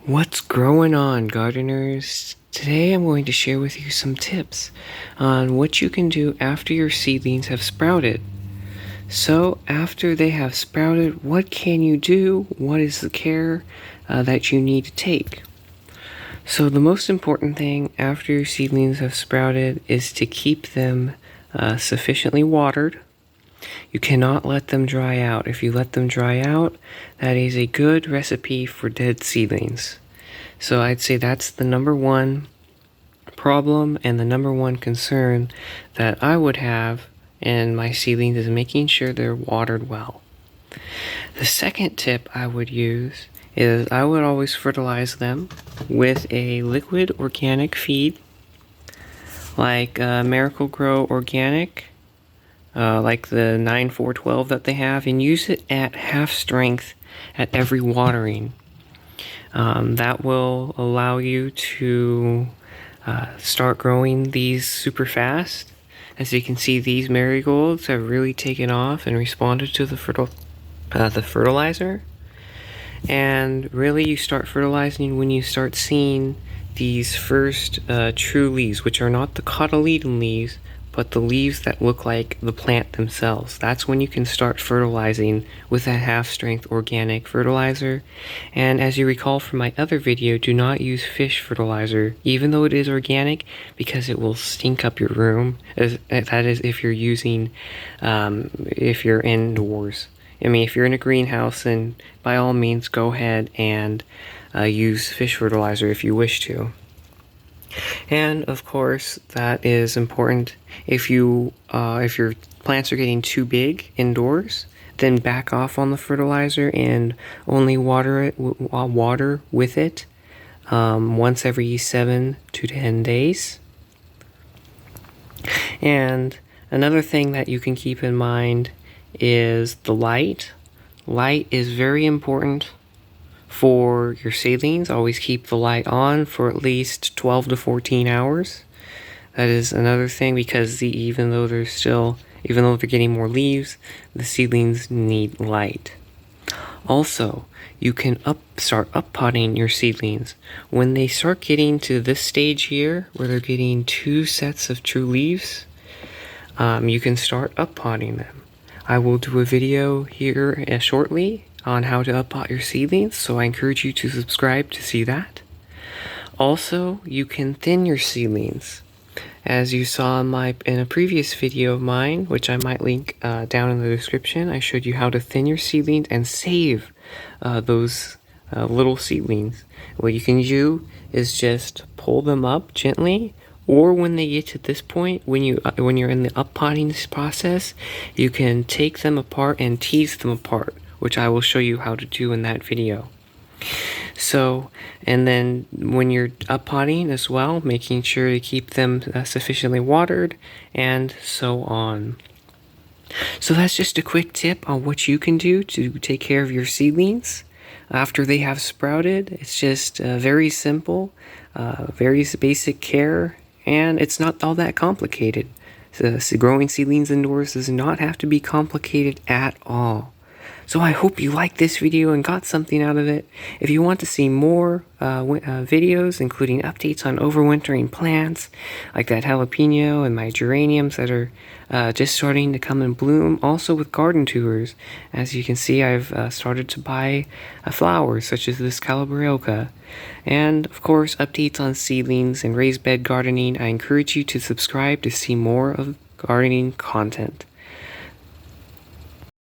What's growing on, gardeners? Today I'm going to share with you some tips on what you can do after your seedlings have sprouted. So after they have sprouted, what can you do? What is the care that you need to take? So the most important thing after your seedlings have sprouted is to keep them sufficiently watered. You cannot let them dry out. If you let them dry out, that is a good recipe for dead seedlings. So I'd say that's the number one problem and the number one concern that I would have in my seedlings is making sure they're watered well. The second tip I would use is I would always fertilize them with a liquid organic feed like Miracle-Gro Organic, like the 9-4-12 that they have, and use it at half strength at every watering. That will allow you to start growing these super fast. As you can see, these marigolds have really taken off and responded to the fertilizer. And really, you start fertilizing when you start seeing these first true leaves, which are not the cotyledon leaves, but the leaves that look like the plant themselves. That's when you can start fertilizing with a half-strength organic fertilizer. And as you recall from my other video, do not use fish fertilizer, even though it is organic, because it will stink up your room. That is if you're using, if you're indoors. I mean, if you're in a greenhouse, then by all means go ahead and use fish fertilizer if you wish to. And of course, that is important. If your plants are getting too big indoors, then back off on the fertilizer and only water with it once every 7 to 10 days. And another thing that you can keep in mind is the light. Light is very important for your seedlings. Always keep the light on for at least 12 to 14 hours. That is another thing, because even though they're getting more leaves, the seedlings need light. Also, you can start uppotting your seedlings. When they start getting to this stage here, where they're getting 2 sets of true leaves, you can start uppotting them. I will do a video here shortly on how to uppot your seedlings, so I encourage you to subscribe to see that. Also, you can thin your seedlings. As you saw in a previous video of mine, which I might link down in the description, I showed you how to thin your seedlings and save those little seedlings. What you can do is just pull them up gently, or when they get to this point, when you're in the uppotting process, you can take them apart and tease them apart, which I will show you how to do in that video. So, and then when you're uppotting as well, making sure to keep them sufficiently watered, and so on. So that's just a quick tip on what you can do to take care of your seedlings after they have sprouted. It's just very simple, very basic care, and it's not all that complicated. So growing seedlings indoors does not have to be complicated at all. So I hope you liked this video and got something out of it. If you want to see more videos, including updates on overwintering plants, like that jalapeno and my geraniums that are just starting to come and bloom, also with garden tours. As you can see, I've started to buy flowers, such as this calabriolca. And, of course, updates on seedlings and raised bed gardening. I encourage you to subscribe to see more of gardening content.